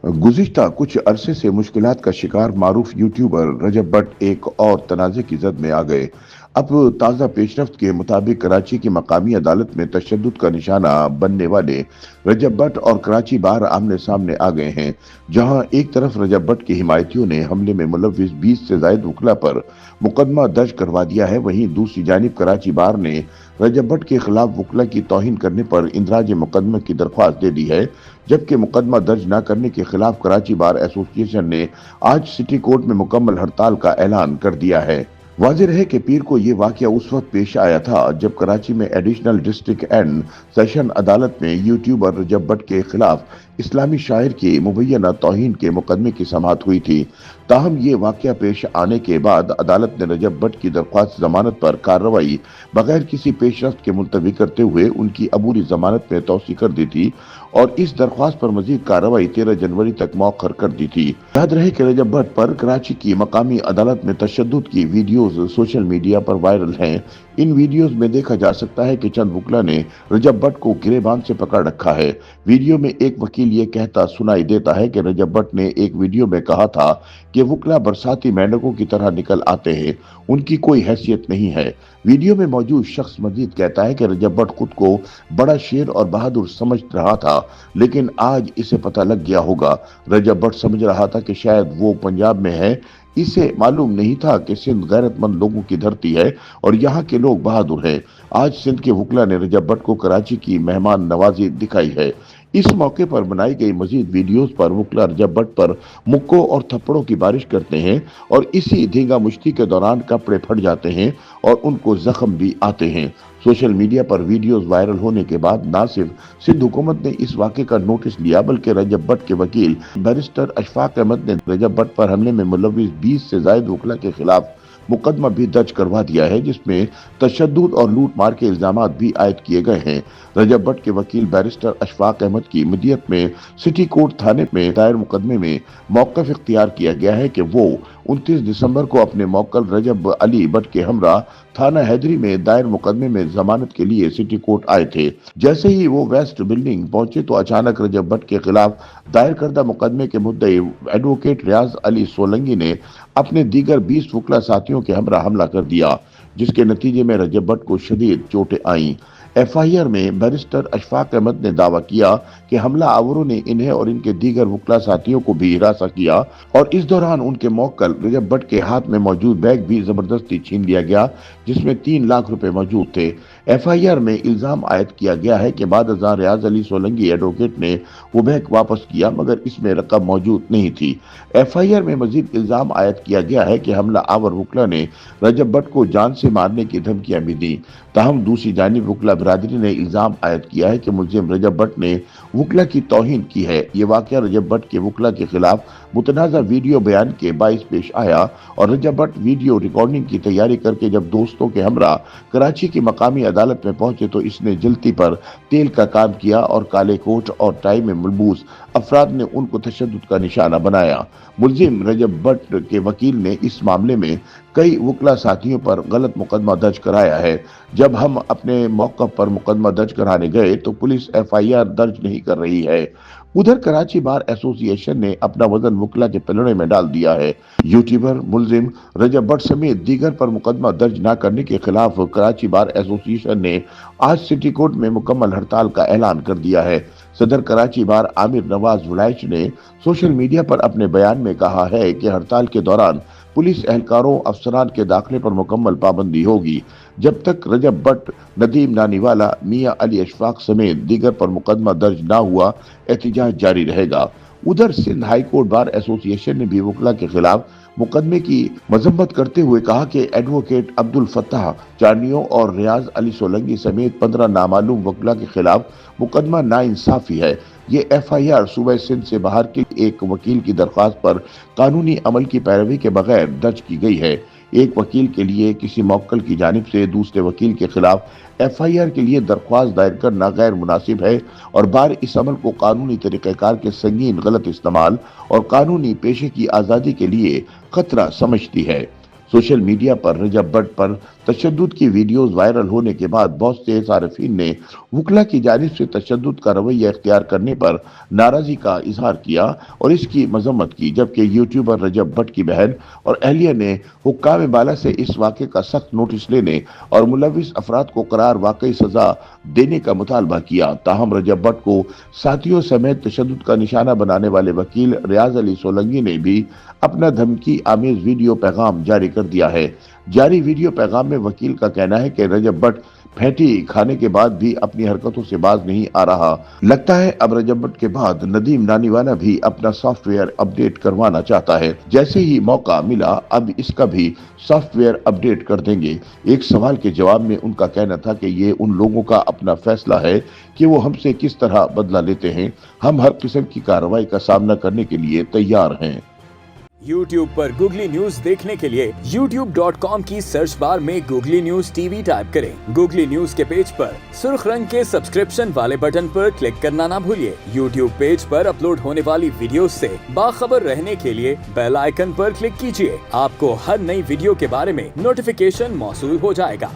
गुज़िश्ता कुछ अरसे से मुश्किलात का शिकार मारूफ यूट्यूबर रजब भट्ट एक और तनाज़े की जद में आ गए। अब ताज़ा पेशरफ्त के मुताबिक कराची की मकामी अदालत में तशद्दुद का निशाना बनने वाले रजब भट्ट और कराची बार आमने सामने आ गए हैं, जहां एक तरफ रजब भट्ट के हिमायतियों ने हमले में मुलव्विस 20 से जायद वकला पर मुकदमा दर्ज करवा दिया है। वहीं दूसरी जानिब कराची बार ने रजब भट्ट के खिलाफ वकला की तौहीन करने पर इंदराज मुकदमे की दरख्वास्त दे दी है, जबकि मुकदमा दर्ज न करने के खिलाफ कराची बार एसोसिएशन ने आज सिटी कोर्ट में मुकम्मल हड़ताल का ऐलान कर दिया है। वाज़ेह है कि पीर को ये वाक़या उस वक्त पेश आया था जब कराची में एडिशनल डिस्ट्रिक्ट एंड सेशन अदालत में यूट्यूबर रजब भट्ट के खिलाफ इस्लामी शायर की मुबैना तौहीन के मुकदमे की समाअत हुई थी। ताहम ये वाक़या पेश आने के बाद अदालत ने रजब भट्ट की दरख्वास्त जमानत पर कार्रवाई बगैर किसी पेशरफ्त के मुलतवी करते हुए उनकी अबूरी जमानत में तोसी कर दी थी और इस दरख्वास्त पर मजीद कार्रवाई 13 जनवरी तक मौखर कर दी थी। याद रहे कि रजब भट्ट पर कराची की मकामी अदालत में तशद्दुद की वीडियोज सोशल मीडिया पर वायरल हैं। इन वीडियोज में देखा जा सकता है कि चंद वकला ने रजब भट्ट को गिरेबान से पकड़ रखा है। वीडियो में एक वकील ये कहता सुनाई देता है कि रजब भट्ट ने एक वीडियो में कहा था कि वकला बरसाती मेंढकों की तरह निकल आते हैं, उनकी कोई हैसियत नहीं है। वीडियो में मौजूद शख्स मजीद कहता है कि रजब भट्ट खुद को बड़ा शेर और बहादुर समझ रहा था, लेकिन आज इसे पता लग गया होगा। रजब भट्ट समझ रहा था कि शायद वो पंजाब में है। इसे मालूम नहीं था कि सिंध गैरतमंद लोगों की धरती है और यहाँ के लोग बहादुर हैं। आज सिंध के वकला ने रजब भट्ट को कराची की मेहमान नवाजी दिखाई है। इस मौके पर बनाई गई मजीद वीडियोस पर वकला रजब भट्ट पर मुक्कों और थप्पड़ों की बारिश करते हैं और इसी धींगा मुश्ती के दौरान कपड़े फट जाते हैं और उनको जख्म भी आते हैं। सोशल मीडिया पर वीडियोस वायरल होने के बाद न सिर्फ सिंध हुकूमत ने इस वाक़े का नोटिस लिया, बल्कि रजब भट्ट के वकील बैरिस्टर अशफाक अहमद ने रजब भट्ट पर हमले में मुलव्विस 20 से जायद वकला के खिलाफ मुकदमा भी दर्ज करवा दिया है, जिसमें तशद्दुद और लूट मार के इल्जाम भी आयद किए गए हैं। रजब भट्ट के वकील बैरिस्टर अशफाक अहमद की मदियत में सिटी कोर्ट थाने में दायर मुकदमे में मौक़िफ़ इख्तियार किया गया है कि वो 29 दिसंबर को अपने मौक्कल रजब अली भट्ट के हमरा थाना हैदरी में दायर मुकदमे में जमानत के लिए सिटी कोर्ट आए थे। जैसे ही वो वेस्ट बिल्डिंग पहुंचे तो अचानक रजब भट्ट के खिलाफ दायर करदा मुकदमे के मुद्दई एडवोकेट रियाज अली सोलंगी ने अपने दीगर 20 वकला साथियों के हमरा हमला कर दिया, जिसके नतीजे में रजब भट्ट को शदीद चोटें आईं। एफआईआर में बैरिस्टर अशफाक अहमद ने दावा किया कि हमला आवरों ने इन्हें और इनके दीगर वकला साथियों को भी हिरासा किया और इस दौरान उनके मौक्कल रजब भट्ट के हाथ में मौजूद बैग भी जबरदस्ती छीन लिया गया, जिसमें 3 लाख रुपए मौजूद थे। एफआईआर में इल्जाम आयद किया गया है कि बाद अज़ां रियाज अली सोलंगी एडवोकेट ने वो बैग वापस किया, मगर इसमें रकम मौजूद नहीं थी। एफआईआर में मजीद इल्जाम आयद किया गया है कि हमला आवर वकला ने रजब भट्ट को जान से मारने की धमकियां भी दी। ताहम दूसरी जानिब वकला बरादरी ने इल्जाम आयद किया है कि मुलजिम रजब भट्ट ने वकला की तौहीन की है। ये वाक़या रजब भट्ट के वकला के खिलाफ मुतनाज़ा वीडियो बयान के बाइस पेश आया और रजब भट्ट वीडियो रिकॉर्डिंग की तैयारी करके जब दोस्तों के हमरा कराची की मकामी अदालत में पहुंचे तो इसने जल्दी पर तेल का काम किया और काले कोट और टाई में मलबूस अफराद ने उनको तशद्दुद का निशाना बनाया। मुलजिम रजब भट्ट के वकील ने इस मामले में कई वकला साथियों पर गलत मुकदमा दर्ज कराया है। जब हम अपने मौके पर मुकदमा दर्ज कराने गए तो पुलिस एफआईआर दर्ज नहीं कर रही है। उधर कराची बार एसोसिएशन ने अपना वजन वकला के पलड़े में डाल दिया है। यूट्यूबर मुलजिम रजब भट्ट समेत दीगर पर मुकदमा दर्ज न करने के खिलाफ कराची बार एसोसिएशन ने आज सिटी कोर्ट में मुकम्मल हड़ताल का ऐलान कर दिया है। सदर कराची बार आमिर नवाज वलाइच ने सोशल मीडिया पर अपने बयान में कहा है कि हड़ताल के दौरान पुलिस एहलकारों अफसरान के दाखिले पर मुकम्मल पाबंदी होगी। जब तक रजब भट्ट, नदीम नानीवाला, मियां अली अशफाक समेत दीगर पर मुकदमा दर्ज न हुआ, एहतजाज जारी रहेगा। उधर Sindh high court bar association ने भी वकला के खिलाफ मुकदमे की मजम्मत करते हुए कहा कि एडवोकेट अब्दुल फत्ताह चार्नियों और रियाज अली सोलंगी समेत 15 नामालूम वकला के खिलाफ मुकदमा नाइंसाफी है। ये एफआईआर सूबे सिंध से बाहर के एक वकील की दरख्वास्त पर कानूनी अमल की पैरवी के बगैर दर्ज की गई है। एक वकील के लिए किसी मौक्कल की जानिब से दूसरे वकील के खिलाफ एफआईआर के लिए दरख्वास्त दायर करना गैर मुनासिब है और बार इस अमल को कानूनी तरीक़ेकार के संगीन गलत इस्तेमाल और कानूनी पेशे की आज़ादी के लिए खतरा समझती है। सोशल मीडिया पर रजब भट्ट पर तशद्दुद की वीडियोस वायरल होने के बाद बहुत से सार्फिन ने वकला की जानिब से तशद्दुद का रवैया इख्तियार करने पर नाराजगी का इजहार किया और इसकी मजम्मत की, जबकि यूट्यूबर रजब भट्ट की बहन और अहलिया ने हुक्काम बाला से इस वाक़े का सख्त नोटिस लेने और मुलविस अफराद को करार वाकई सजा देने का मुतालबा किया। ताहम रजब भट्ट को साथियों समेत तशद्दुद का निशाना बनाने वाले वकील रियाज अली सोलंकी ने भी अपना धमकी आमेज वीडियो पैगाम जारी कर दिया है। जारी वीडियो पैगाम में वकील का कहना है कि रजब भट्ट फेंटी खाने के बाद भी अपनी हरकतों से बाज नहीं आ रहा। लगता है अब रजब भट्ट के बाद नदीम नानीवाला भी अपना सॉफ्टवेयर अपडेट करवाना चाहता है। जैसे ही मौका मिला अब इसका भी सॉफ्टवेयर अपडेट कर देंगे। एक सवाल के जवाब में उनका कहना था कि ये उन लोगों का अपना फैसला है कि वो हमसे किस तरह बदला लेते हैं। हम हर किस्म की कार्रवाई का सामना करने के लिए तैयार हैं। YouTube पर गूगली न्यूज देखने के लिए youtube.com की सर्च बार में गूगली न्यूज टीवी टाइप करें। गूगली न्यूज के पेज पर सुर्ख रंग के सब्सक्रिप्शन वाले बटन पर क्लिक करना ना भूलिए। YouTube पेज पर अपलोड होने वाली वीडियोस से बाखबर रहने के लिए बेल आइकन पर क्लिक कीजिए। आपको हर नई वीडियो के बारे में नोटिफिकेशन मौसूल हो जाएगा।